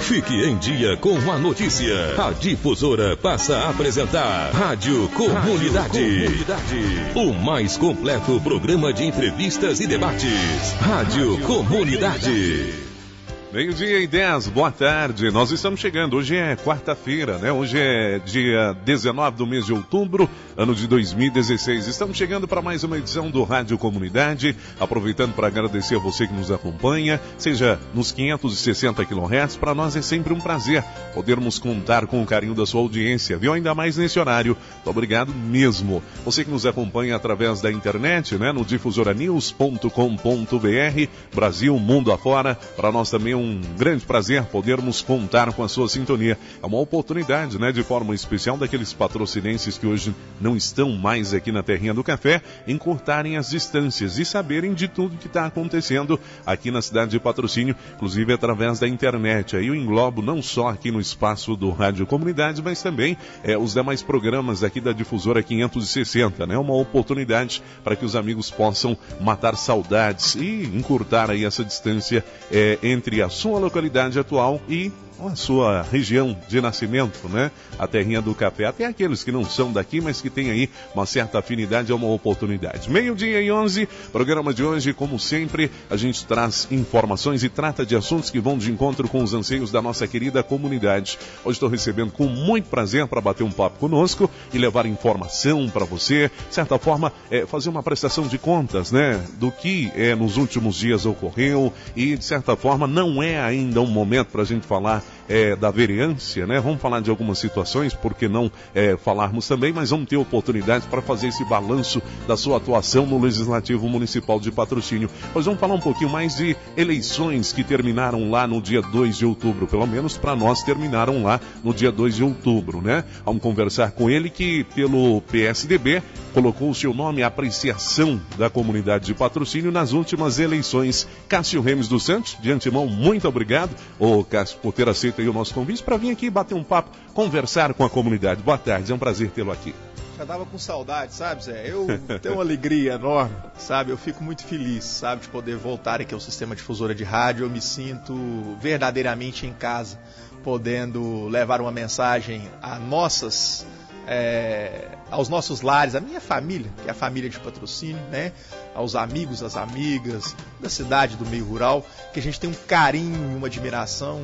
Fique em dia com a notícia. A Difusora passa a apresentar Rádio Comunidade. O mais completo programa de entrevistas e debates. Rádio Comunidade. 12:10, boa tarde. Nós estamos chegando. Hoje é quarta-feira, né? Hoje é dia 19 do mês de outubro, ano de 2016. Estamos chegando para mais uma edição do Rádio Comunidade. Aproveitando para agradecer a você que nos acompanha, seja nos 560 kHz. Para nós é sempre um prazer podermos contar com o carinho da sua audiência, viu? Ainda mais nesse horário. Muito obrigado mesmo. Você que nos acompanha através da internet, né? No difusoranews.com.br, Brasil, mundo afora. Para nós também é um grande prazer podermos contar com a sua sintonia. É uma oportunidade, né, de forma especial daqueles patrocinenses que hoje não estão mais aqui na terrinha do café, encurtarem as distâncias e saberem de tudo que está acontecendo aqui na cidade de Patrocínio, inclusive através da internet. Aí eu englobo não só aqui no espaço do Rádio Comunidade, mas também os demais programas aqui da Difusora 560, né? Uma oportunidade para que os amigos possam matar saudades e encurtar aí essa distância entre a sua localidade atual e a sua região de nascimento, né? A terrinha do café. Até aqueles que não são daqui, mas que têm aí uma certa afinidade, é uma oportunidade. 12:11, programa de hoje, como sempre, a gente traz informações e trata de assuntos que vão de encontro com os anseios da nossa querida comunidade. Hoje estou recebendo com muito prazer para bater um papo conosco e levar informação para você, de certa forma, fazer uma prestação de contas, né? Do que nos últimos dias ocorreu e, de certa forma, não é ainda um momento para a gente falar da vereância, né? Vamos falar de algumas situações, por que não falarmos também, mas vamos ter oportunidade para fazer esse balanço da sua atuação no Legislativo Municipal de Patrocínio. Hoje vamos falar um pouquinho mais de eleições que terminaram lá no dia 2 de outubro, pelo menos para nós terminaram lá no dia 2 de outubro, né? Vamos conversar com ele que pelo PSDB colocou o seu nome à apreciação da comunidade de Patrocínio nas últimas eleições. Cássio Remes dos Santos, de antemão, muito obrigado, Cássio, por ter aceito aí o nosso convite para vir aqui bater um papo, conversar com a comunidade. Boa tarde, é um prazer tê-lo aqui. Já tava com saudade, sabe, Zé? Eu tenho uma alegria enorme, sabe? Eu fico muito feliz, sabe, de poder voltar aqui ao Sistema Difusora de Rádio. Eu me sinto verdadeiramente em casa, podendo levar uma mensagem aos nossos lares, a minha família, que é a família de Patrocínio, né? Aos amigos, às amigas da cidade, do meio rural, que a gente tem um carinho e uma admiração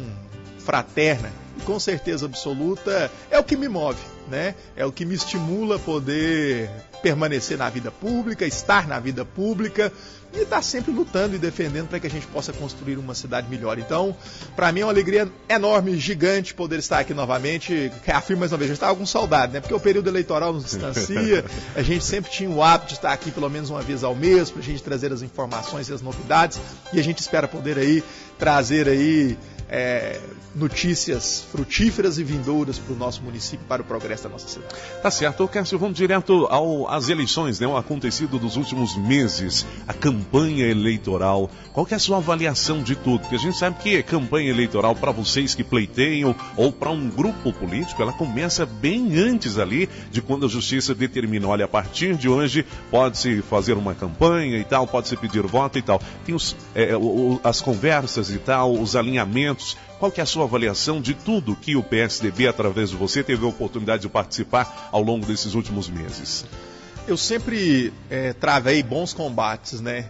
fraterna e com certeza absoluta é o que me move, né? É o que me estimula a poder permanecer na vida pública, estar na vida pública e estar sempre lutando e defendendo para que a gente possa construir uma cidade melhor. Então, para mim é uma alegria enorme, gigante poder estar aqui novamente. Afirmo mais uma vez, eu estava com saudade, né? Porque o período eleitoral nos distancia, a gente sempre tinha o hábito de estar aqui pelo menos uma vez ao mês para a gente trazer as informações e as novidades, e a gente espera poder aí trazer aí notícias frutíferas e vindouras para o nosso município, para o progresso da nossa cidade. Tá certo, Cássio, vamos direto às eleições, né? O acontecido dos últimos meses, a campanha eleitoral. Qual que é a sua avaliação de tudo? Porque a gente sabe que campanha eleitoral, para vocês que pleiteiam ou para um grupo político, ela começa bem antes ali de quando a justiça determina, olha, a partir de hoje pode-se fazer uma campanha e tal, pode-se pedir voto e tal. Tem as conversas e tal, os alinhamentos. Qual que é a sua avaliação de tudo que o PSDB, através de você, teve a oportunidade de participar ao longo desses últimos meses? Eu sempre travei bons combates, né?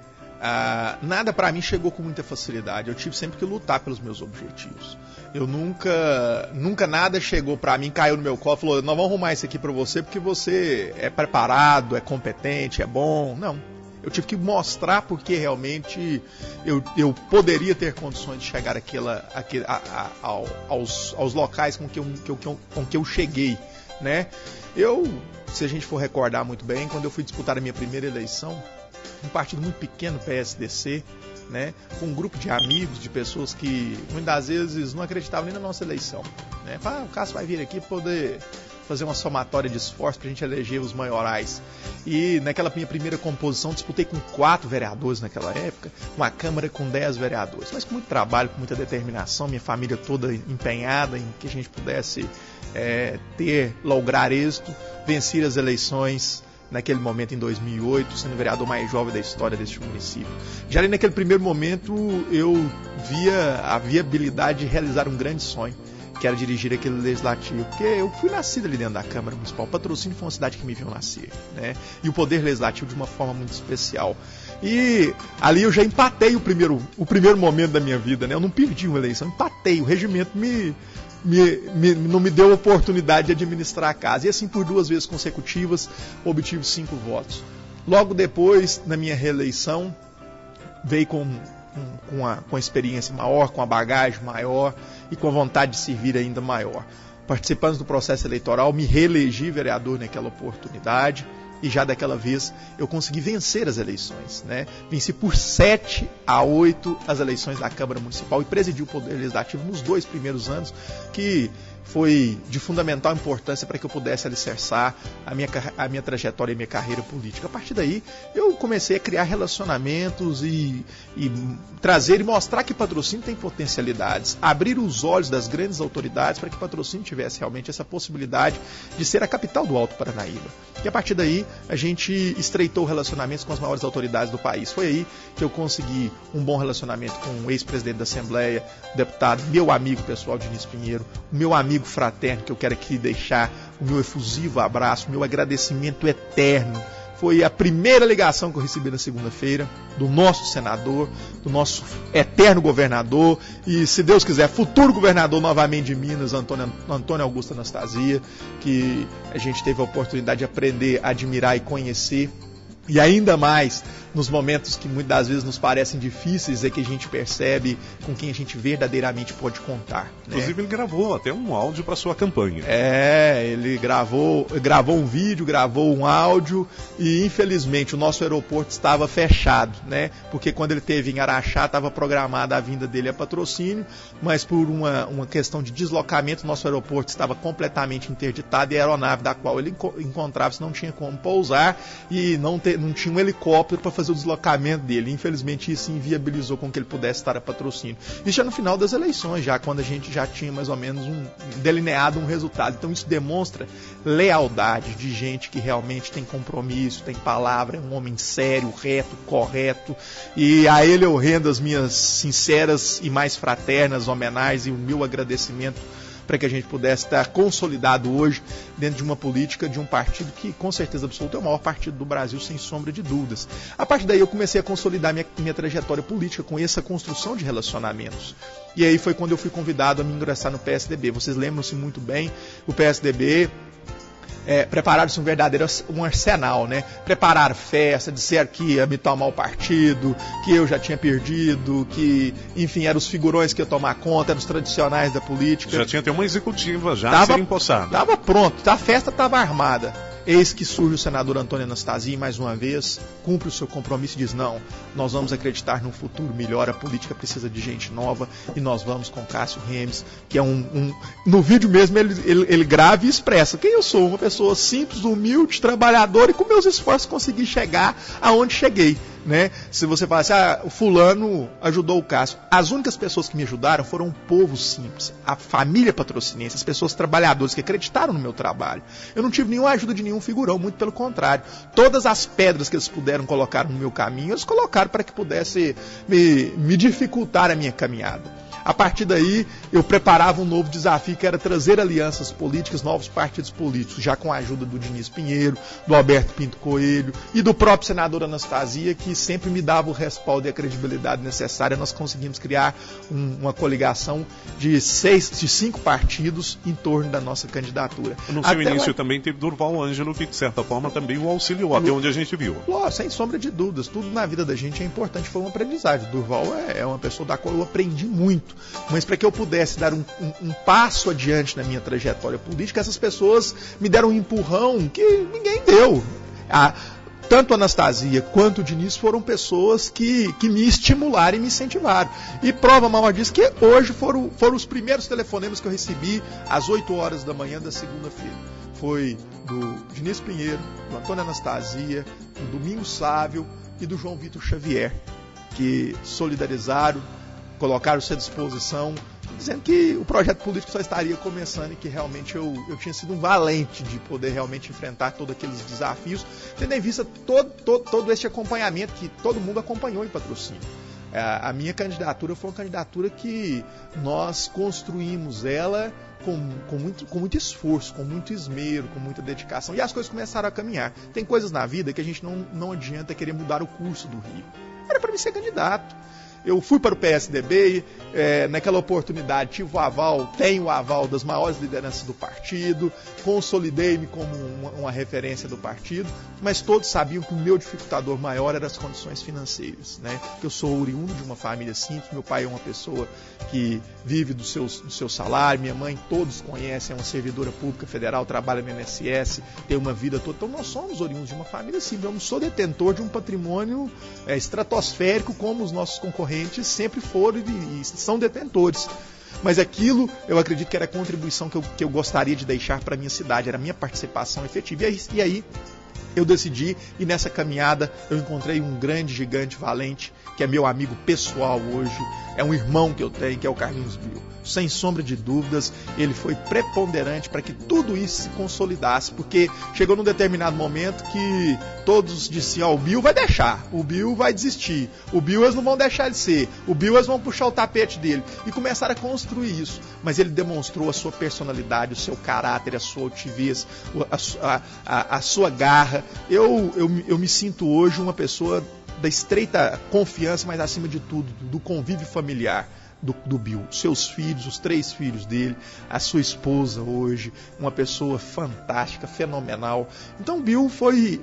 Nada para mim chegou com muita facilidade. Eu tive sempre que lutar pelos meus objetivos. Eu nunca nada chegou para mim, caiu no meu colo e falou, nós vamos arrumar isso aqui para você porque você é preparado, é competente, é bom. Não. Eu tive que mostrar porque realmente eu poderia ter condições de chegar aos locais com que eu cheguei, né? Se a gente for recordar muito bem, quando eu fui disputar a minha primeira eleição, um partido muito pequeno, PSDC, né? Com um grupo de amigos, de pessoas que muitas vezes não acreditavam nem na nossa eleição, né? O Cássio vai vir aqui para poder fazer uma somatória de esforço para a gente eleger os maiorais. E naquela minha primeira composição, disputei com 4 vereadores naquela época, uma Câmara com 10 vereadores. Mas com muito trabalho, com muita determinação, minha família toda empenhada em que a gente pudesse lograr êxito, vencer as eleições naquele momento em 2008, sendo o vereador mais jovem da história deste município. Já ali naquele primeiro momento eu via a viabilidade de realizar um grande sonho, que era dirigir aquele legislativo, porque eu fui nascido ali dentro da Câmara Municipal. Patrocínio foi uma cidade que me viu nascer, né? E o poder legislativo de uma forma muito especial. E ali eu já empatei o primeiro momento da minha vida, né? Eu não perdi uma eleição, empatei. O regimento não me deu a oportunidade de administrar a casa. E assim por 2 vezes consecutivas, obtive 5 votos. Logo depois, na minha reeleição, veio com a experiência maior, com a bagagem maior e com a vontade de servir ainda maior. Participando do processo eleitoral, me reelegi vereador naquela oportunidade e já daquela vez eu consegui vencer as eleições, né? Venci por 7-8 as eleições da Câmara Municipal e presidi o Poder Legislativo nos 2 primeiros anos, que foi de fundamental importância para que eu pudesse alicerçar a minha trajetória e a minha carreira política. A partir daí, eu comecei a criar relacionamentos e trazer e mostrar que Patrocínio tem potencialidades, abrir os olhos das grandes autoridades para que Patrocínio tivesse realmente essa possibilidade de ser a capital do Alto Paranaíba. E a partir daí, a gente estreitou relacionamentos com as maiores autoridades do país. Foi aí que eu consegui um bom relacionamento com o ex-presidente da Assembleia, deputado, meu amigo pessoal Diniz Pinheiro, o meu amigo fraterno, que eu quero aqui deixar o meu efusivo abraço, o meu agradecimento eterno. Foi a primeira ligação que eu recebi na segunda-feira do nosso senador, do nosso eterno governador e, se Deus quiser, futuro governador novamente de Minas, Antônio Augusto Anastasia, que a gente teve a oportunidade de aprender, admirar e conhecer. E ainda mais nos momentos que muitas das vezes nos parecem difíceis, é que a gente percebe com quem a gente verdadeiramente pode contar, né? Inclusive ele gravou até um áudio para sua campanha. Ele gravou um vídeo, gravou um áudio e infelizmente o nosso aeroporto estava fechado, né? Porque quando ele esteve em Araxá estava programada a vinda dele a Patrocínio, mas por uma questão de deslocamento, nosso aeroporto estava completamente interditado e a aeronave da qual ele encontrava-se não tinha como pousar e não tinha um helicóptero para fazer o deslocamento dele. Infelizmente isso inviabilizou com que ele pudesse estar a Patrocínio. Isso já no final das eleições, já quando a gente já tinha mais ou menos delineado um resultado. Então isso demonstra lealdade de gente que realmente tem compromisso, tem palavra, é um homem sério, reto, correto. E a ele eu rendo as minhas sinceras e mais fraternas homenagens e o meu agradecimento para que a gente pudesse estar consolidado hoje dentro de uma política de um partido que, com certeza absoluta, é o maior partido do Brasil, sem sombra de dúvidas. A partir daí eu comecei a consolidar minha trajetória política com essa construção de relacionamentos. E aí foi quando eu fui convidado a me ingressar no PSDB. Vocês lembram-se muito bem, o PSDB... prepararam-se um arsenal, né? Prepararam festa, disseram que ia me tomar o partido, que eu já tinha perdido, que, enfim, eram os figurões que ia tomar conta, eram os tradicionais da política. Já tinha até uma executiva a ser empossada. Estava pronto, a festa estava armada. Eis que surge o senador Antônio Anastasia e, mais uma vez, cumpre o seu compromisso e diz: não, nós vamos acreditar num futuro melhor, a política precisa de gente nova e nós vamos com Cássio Remes, que é no vídeo mesmo ele grava e expressa quem eu sou, uma pessoa simples, humilde, trabalhadora e com meus esforços consegui chegar aonde cheguei, né? Se você falar assim, o fulano ajudou o Cássio, as únicas pessoas que me ajudaram foram o povo simples, a família patrocinense, as pessoas trabalhadoras que acreditaram no meu trabalho. Eu não tive nenhuma ajuda de nenhum figurão, muito pelo contrário. Todas as pedras que eles puderam colocar no meu caminho, eles colocaram para que pudesse me dificultar a minha caminhada. A partir daí, eu preparava um novo desafio, que era trazer alianças políticas, novos partidos políticos, já com a ajuda do Diniz Pinheiro, do Alberto Pinto Coelho e do próprio senador Anastasia, que sempre me dava o respaldo e a credibilidade necessária. Nós conseguimos criar uma coligação de 5 partidos em torno da nossa candidatura. No seu início também teve Durval Ângelo, que de certa forma também o auxiliou, até onde a gente viu. Sem sombra de dúvidas, tudo na vida da gente é importante, foi uma aprendizagem. Durval é uma pessoa da qual eu aprendi muito. Mas para que eu pudesse dar um passo adiante na minha trajetória política, essas pessoas me deram um empurrão que ninguém deu. Tanto a Anastasia quanto o Diniz foram pessoas que me estimularam e me incentivaram. E prova maior disso que hoje foram os primeiros telefonemas que eu recebi às 8 horas da manhã da segunda-feira. Foi do Diniz Pinheiro, do Antônio Anastasia, do Domingos Sávio e do João Vitor Xavier, que solidarizaram, colocaram-se à disposição dizendo que o projeto político só estaria começando e que realmente eu tinha sido um valente de poder realmente enfrentar todos aqueles desafios, tendo em vista todo esse acompanhamento que todo mundo acompanhou em Patrocínio. A minha candidatura foi uma candidatura que nós construímos ela com muito esforço, com muito esmero, com muita dedicação, e as coisas começaram a caminhar. Tem coisas na vida que a gente não adianta querer mudar o curso do rio. Era para mim ser candidato. Eu fui para o PSDB, naquela oportunidade tenho o aval das maiores lideranças do partido, consolidei-me como uma referência do partido, mas todos sabiam que o meu dificultador maior eram as condições financeiras, né? Eu sou oriundo de uma família simples, meu pai é uma pessoa que vive do seu salário, minha mãe todos conhecem, é uma servidora pública federal, trabalha no INSS, tem uma vida toda, então nós somos oriundos de uma família simples, eu não sou detentor de um patrimônio estratosférico como os nossos concorrentes sempre foram e são detentores. Mas aquilo, eu acredito que era a contribuição que eu gostaria de deixar para a minha cidade, era a minha participação efetiva. E aí eu decidi, e nessa caminhada eu encontrei um grande gigante valente, que é meu amigo pessoal hoje, é um irmão que eu tenho, que é o Carlinhos Bill. Sem sombra de dúvidas, ele foi preponderante para que tudo isso se consolidasse, porque chegou num determinado momento que todos diziam, o Bill vai deixar, o Bill vai desistir, o Bill eles não vão deixar ele ser, o Bill eles vão puxar o tapete dele, e começaram a construir isso, mas ele demonstrou a sua personalidade, o seu caráter, a sua altivez, a sua garra. Eu me sinto hoje uma pessoa da estreita confiança, mas acima de tudo, do convívio familiar do Bill. Seus filhos, os 3 filhos dele, a sua esposa hoje, uma pessoa fantástica, fenomenal. Então Bill foi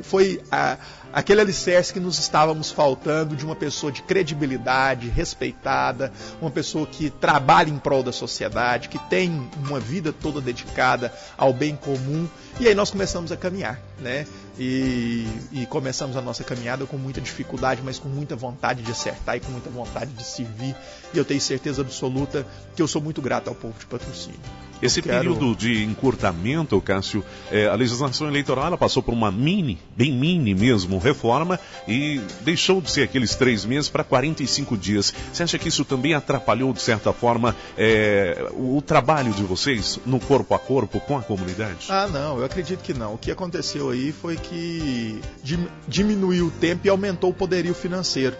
aquele alicerce que nos estávamos faltando, de uma pessoa de credibilidade, respeitada, uma pessoa que trabalha em prol da sociedade, que tem uma vida toda dedicada ao bem comum. E aí nós começamos a caminhar, né? E começamos a nossa caminhada com muita dificuldade, mas com muita vontade de acertar e com muita vontade de servir. E eu tenho certeza absoluta que eu sou muito grato ao povo de Patrocínio. Esse período de encurtamento, Cássio, a legislação eleitoral ela passou por uma bem mini mesmo, reforma, e deixou de ser aqueles 3 meses para 45 dias. Você acha que isso também atrapalhou, de certa forma, o trabalho de vocês no corpo a corpo com a comunidade? Ah, não, eu acredito que não. O que aconteceu aí foi que diminuiu o tempo e aumentou o poderio financeiro.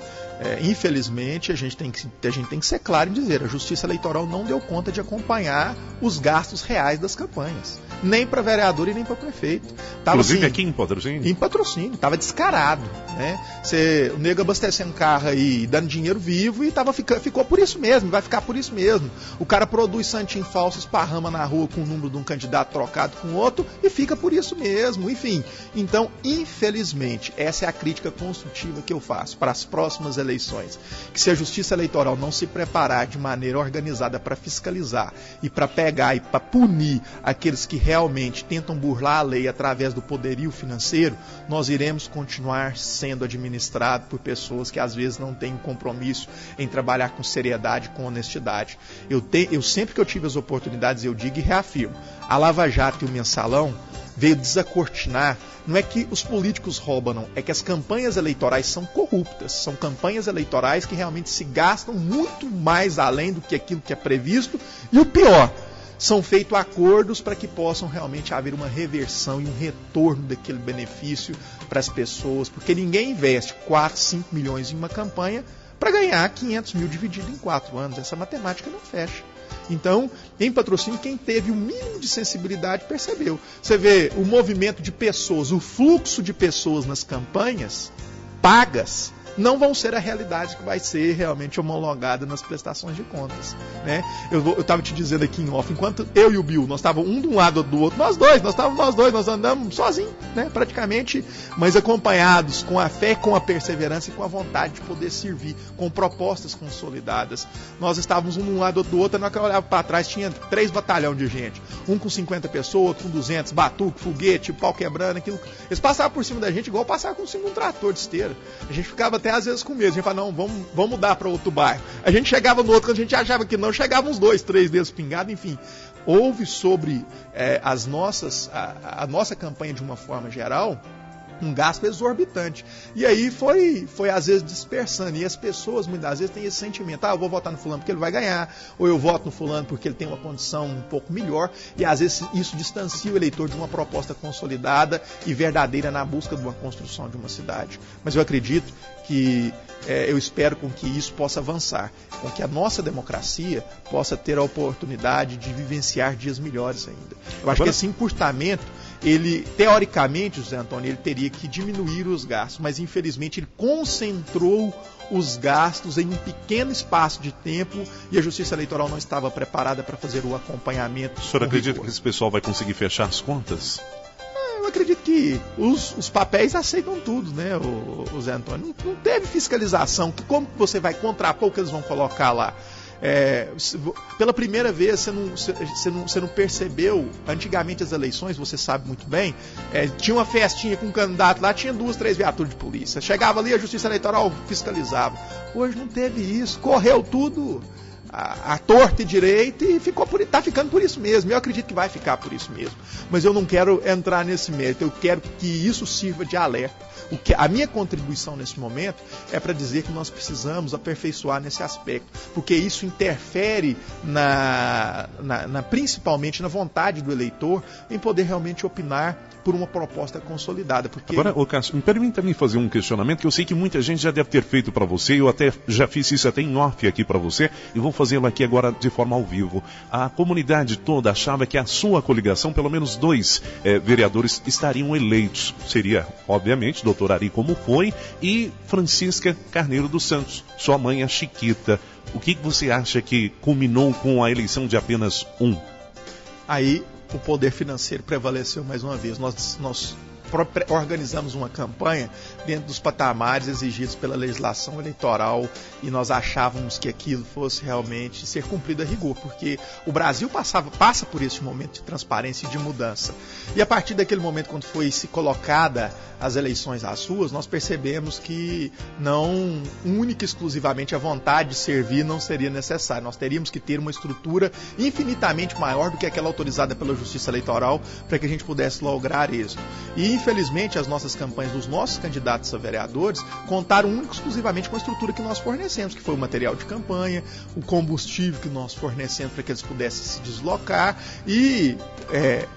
Infelizmente, a gente tem que ser claro em dizer, a Justiça Eleitoral não deu conta de acompanhar os gastos reais das campanhas. Nem para vereador e nem para prefeito. Inclusive aqui em Patrocínio? Em Patrocínio, estava descarado, né? O nego abastecendo carro aí, dando dinheiro vivo e ficou por isso mesmo, vai ficar por isso mesmo. O cara produz santinho falso, esparrama na rua com o número de um candidato trocado com outro e fica por isso mesmo, enfim. Então, infelizmente, essa é a crítica construtiva que eu faço para as próximas eleições. Que se a Justiça Eleitoral não se preparar de maneira organizada para fiscalizar e para pegar e para punir aqueles que realmente tentam burlar a lei através do poderio financeiro, nós iremos continuar sendo administrados por pessoas que às vezes não têm um compromisso em trabalhar com seriedade, com honestidade. Eu sempre que eu tive as oportunidades, eu digo e reafirmo, a Lava Jato e o Mensalão veio desacortinar, não é que os políticos roubam, não, é que as campanhas eleitorais são corruptas, são campanhas eleitorais que realmente se gastam muito mais além do que aquilo que é previsto, e o pior, são feitos acordos para que possam realmente haver uma reversão e um retorno daquele benefício para as pessoas, porque ninguém investe 4, 5 milhões em uma campanha para ganhar 500 mil dividido em 4 anos, essa matemática não fecha. Então, em Patrocínio, quem teve o mínimo de sensibilidade percebeu. Você vê o movimento de pessoas, o fluxo de pessoas nas campanhas pagas, não vão ser a realidade que vai ser realmente homologada nas prestações de contas, né? Eu estava te dizendo aqui em off, enquanto eu e o Bill, nós estávamos um de um lado do outro, nós andamos sozinhos, né? Praticamente, mas acompanhados com a fé, com a perseverança e com a vontade de poder servir, com propostas consolidadas. Nós estávamos um de um lado do outro, na hora que eu olhava para trás, tinha 3 batalhões de gente, um com 50 pessoas, outro com 200, batuque, foguete, pau quebrando, aquilo. Eles passavam por cima da gente igual passavam por cima de um trator de esteira. A gente ficava até às vezes com medo, a gente falava, não, vamos mudar para outro bairro. A gente chegava no outro, quando a gente achava que não, chegavam uns 2, 3 dedos pingados, enfim. Houve sobre a nossa campanha de uma forma geral um gasto exorbitante. E aí foi às vezes dispersando. E as pessoas muitas vezes têm esse sentimento: eu vou votar no fulano porque ele vai ganhar, ou eu voto no fulano porque ele tem uma condição um pouco melhor. E às vezes isso distancia o eleitor de uma proposta consolidada e verdadeira na busca de uma construção de uma cidade. Mas eu acredito que eu espero com que isso possa avançar, com que a nossa democracia possa ter a oportunidade de vivenciar dias melhores ainda. Eu acho que esse encurtamento, ele, teoricamente, José Antônio, ele teria que diminuir os gastos, mas infelizmente ele concentrou os gastos em um pequeno espaço de tempo e a Justiça Eleitoral não estava preparada para fazer o acompanhamento. O senhor acredita que esse pessoal vai conseguir fechar as contas? Eu acredito que os papéis aceitam tudo, né, o Zé Antônio? Não teve fiscalização. Como você vai contrapor o que eles vão colocar lá? Pela primeira vez, você não percebeu, antigamente as eleições, você sabe muito bem, tinha uma festinha com um candidato lá, tinha 2, 3 viaturas de polícia. Chegava ali, a Justiça Eleitoral fiscalizava. Hoje não teve isso, correu tudo a torta e direito e está ficando por isso mesmo. Eu acredito que vai ficar por isso mesmo. Mas eu não quero entrar nesse mérito, eu quero que isso sirva de alerta. A minha contribuição nesse momento é para dizer que nós precisamos aperfeiçoar nesse aspecto, porque isso interfere principalmente na vontade do eleitor em poder realmente opinar por uma proposta consolidada. Porque... Agora, Cássio, permita-me fazer um questionamento que eu sei que muita gente já deve ter feito para você, eu até já fiz isso até em off aqui para você, e vou fazê-lo aqui agora de forma ao vivo. A comunidade toda achava que a sua coligação, pelo menos 2 vereadores estariam eleitos. Seria, obviamente, doutor Ari, como foi, e Francisca Carneiro dos Santos, sua mãe, a Chiquita. O que você acha que culminou com a eleição de apenas um? Aí o poder financeiro prevaleceu mais uma vez. Nós organizamos uma campanha dentro dos patamares exigidos pela legislação eleitoral e nós achávamos que aquilo fosse realmente ser cumprido a rigor, porque o Brasil passa por esse momento de transparência e de mudança. E a partir daquele momento, quando foi se colocada as eleições às ruas, nós percebemos que não única e exclusivamente a vontade de servir não seria necessária. Nós teríamos que ter uma estrutura infinitamente maior do que aquela autorizada pela Justiça Eleitoral para que a gente pudesse lograr êxito. E, infelizmente, as nossas campanhas dos nossos candidatos a vereadores contaram única e exclusivamente com a estrutura que nós fornecemos, que foi o material de campanha, o combustível que nós fornecemos para que eles pudessem se deslocar e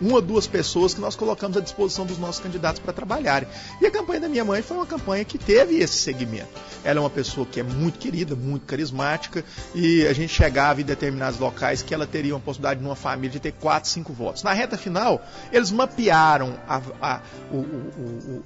1 ou 2 pessoas que nós colocamos à disposição dos nossos candidatos para trabalharem. E a campanha da minha mãe foi uma campanha que teve esse segmento. Ela é uma pessoa que é muito querida, muito carismática, e a gente chegava em determinados locais que ela teria uma possibilidade numa família de ter 4, 5 votos. Na reta final, eles mapearam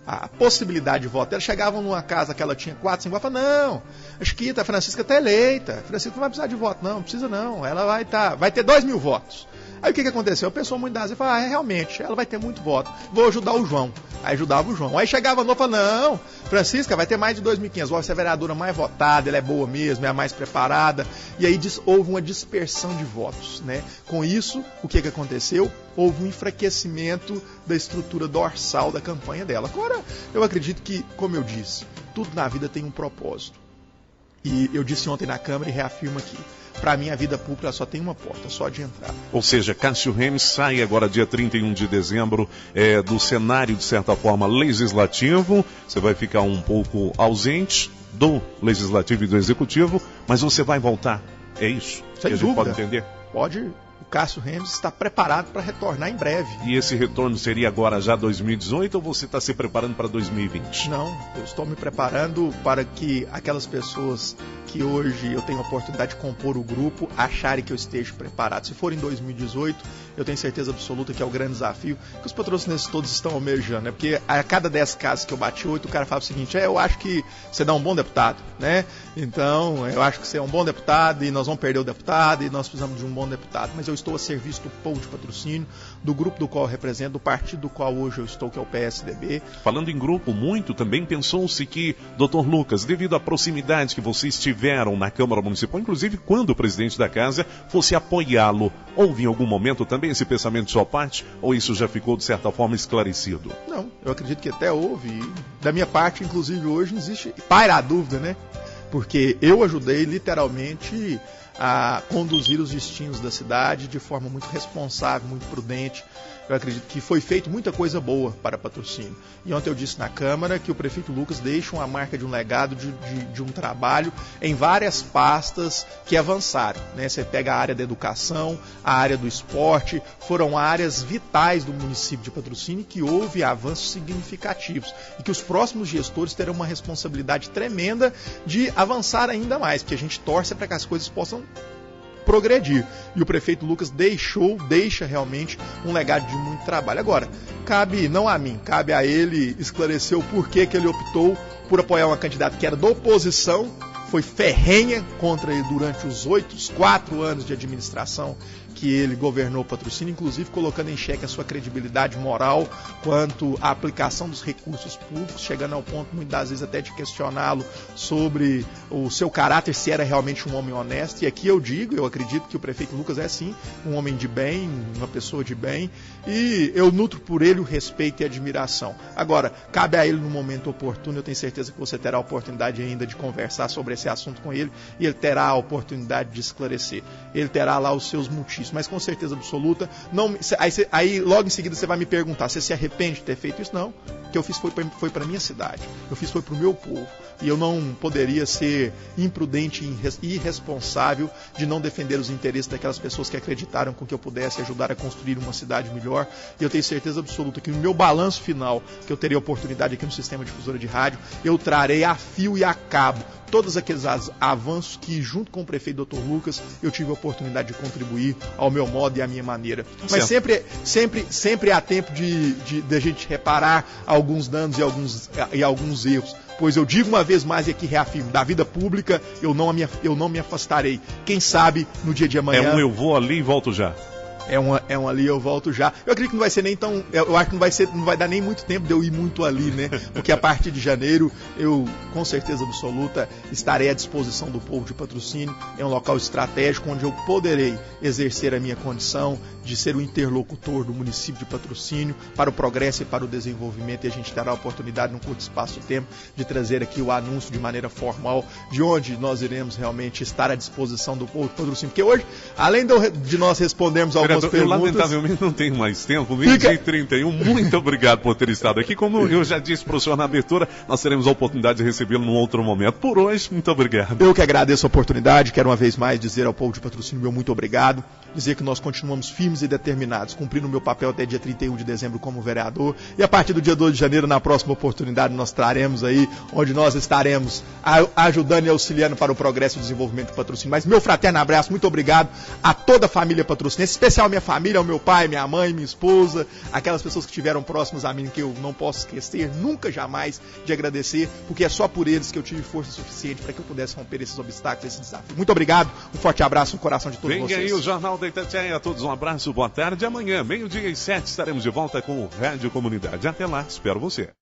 a possibilidade de voto. Eles chegavam numa casa que ela tinha 4, 5 votos e falavam: não, a Chiquita, a Francisca está eleita, a Francisca não vai precisar de voto, não precisa não, ela vai ter 2.000 votos. Aí o que aconteceu? A pessoa muitas vezes fala: realmente, ela vai ter muito voto, vou ajudar o João. Aí ajudava o João. Aí chegava a novo e falava: não, Francisca vai ter mais de 2.500 votos, ela é a vereadora mais votada, ela é boa mesmo, é a mais preparada. E aí houve uma dispersão de votos, né? Com isso, o que aconteceu? Houve um enfraquecimento da estrutura dorsal da campanha dela. Agora, eu acredito que, como eu disse, tudo na vida tem um propósito. E eu disse ontem na Câmara e reafirmo aqui: para mim a vida pública só tem uma porta, só de entrar. Ou seja, Cássio Remes sai agora dia 31 de dezembro do cenário, de certa forma, legislativo. Você vai ficar um pouco ausente do legislativo e do executivo, mas você vai voltar. É isso? Sem que a gente dúvida. pode entender? Pode. O Cássio Remes está preparado para retornar em breve. E esse retorno seria agora já 2018 ou você está se preparando para 2020? Não, eu estou me preparando para que aquelas pessoas que hoje eu tenho a oportunidade de compor o grupo acharem que eu esteja preparado. Se for em 2018, eu tenho certeza absoluta que é o grande desafio que os patrocinadores todos estão almejando, né? Porque a cada 10 casos que eu bati 8, o cara fala o seguinte: eu acho que você dá um bom deputado, né? Então, eu acho que você é um bom deputado e nós vamos perder o deputado e nós precisamos de um bom deputado. Mas eu estou a serviço do povo de Patrocínio, do grupo do qual eu represento, do partido do qual hoje eu estou, que é o PSDB. Falando em grupo, muito também pensou-se que, Dr. Lucas, devido à proximidade que vocês tiveram na Câmara Municipal, inclusive quando o presidente da casa fosse apoiá-lo, houve em algum momento também esse pensamento de sua parte, ou isso já ficou de certa forma esclarecido? Não, eu acredito que até houve, e da minha parte, inclusive hoje, existe, paira a dúvida, né? Porque eu ajudei literalmente a conduzir os destinos da cidade de forma muito responsável, muito prudente. Eu acredito que foi feito muita coisa boa para Patrocínio. E ontem eu disse na Câmara que o prefeito Lucas deixa uma marca de um legado, de um trabalho em várias pastas que avançaram, né? Você pega a área da educação, a área do esporte, foram áreas vitais do município de Patrocínio que houve avanços significativos e que os próximos gestores terão uma responsabilidade tremenda de avançar ainda mais, porque a gente torce para que as coisas possam progredir. E o prefeito Lucas deixa realmente um legado de muito trabalho. Agora, cabe não a mim, cabe a ele esclarecer o porquê que ele optou por apoiar uma candidata que era da oposição, foi ferrenha contra ele durante os 4 anos de administração que ele governou Patrocínio, inclusive colocando em xeque a sua credibilidade moral quanto à aplicação dos recursos públicos, chegando ao ponto, muitas das vezes, até de questioná-lo sobre o seu caráter, se era realmente um homem honesto. E aqui eu acredito que o prefeito Lucas é sim um homem de bem, uma pessoa de bem, e eu nutro por ele o respeito e admiração. Agora, cabe a ele no momento oportuno, eu tenho certeza que você terá a oportunidade ainda de conversar sobre esse assunto com ele, e ele terá a oportunidade de esclarecer. Ele terá lá os seus motivos, mas com certeza absoluta, não, aí logo em seguida você vai me perguntar, você se arrepende de ter feito isso? Não, o que eu fiz foi para a minha cidade, eu fiz foi para o meu povo, e eu não poderia ser imprudente e irresponsável de não defender os interesses daquelas pessoas que acreditaram com que eu pudesse ajudar a construir uma cidade melhor, e eu tenho certeza absoluta que no meu balanço final, que eu terei a oportunidade aqui no Sistema Difusora de Rádio, eu trarei a fio e a cabo todos aqueles avanços que, junto com o prefeito Dr. Lucas, eu tive a oportunidade de contribuir ao meu modo e à minha maneira. Mas sempre há tempo de a gente reparar alguns danos e alguns erros. Pois eu digo uma vez mais e aqui reafirmo, da vida pública eu não me afastarei. Quem sabe no dia de amanhã... eu vou ali e volto já. É um ali, eu volto já. Eu acredito que não vai ser nem tão... Eu acho que não vai dar nem muito tempo de eu ir muito ali, né? Porque a partir de janeiro, eu, com certeza absoluta, estarei à disposição do povo de Patrocínio. É um local estratégico onde eu poderei exercer a minha condição de ser o interlocutor do município de Patrocínio para o progresso e para o desenvolvimento. E a gente terá a oportunidade, num curto espaço de tempo, de trazer aqui o anúncio de maneira formal de onde nós iremos realmente estar à disposição do povo de Patrocínio. Porque hoje, além de nós respondermos algumas perguntas... Eu lamentavelmente não tenho mais tempo, 20h31, muito obrigado por ter estado aqui. Como eu já disse para o senhor na abertura, nós teremos a oportunidade de recebê-lo num outro momento. Por hoje, muito obrigado. Eu que agradeço a oportunidade, quero uma vez mais dizer ao povo de Patrocínio meu muito obrigado, dizer que nós continuamos firmes e determinados, cumprindo o meu papel até dia 31 de dezembro como vereador, e a partir do dia 2 de janeiro, na próxima oportunidade, nós traremos aí, onde nós estaremos ajudando e auxiliando para o progresso e desenvolvimento do Patrocínio. Mas meu fraterno abraço, muito obrigado a toda a família patrocinense, especial minha família, ao meu pai, minha mãe, minha esposa, aquelas pessoas que estiveram próximas a mim, que eu não posso esquecer, nunca jamais de agradecer, porque é só por eles que eu tive força suficiente para que eu pudesse romper esses obstáculos, esse desafio. Muito obrigado, um forte abraço no coração de todos vocês. Vem aí o Jornal da Itatiaia, a todos um abraço, boa tarde. Amanhã, 12h07, estaremos de volta com o Rádio Comunidade. Até lá, espero você.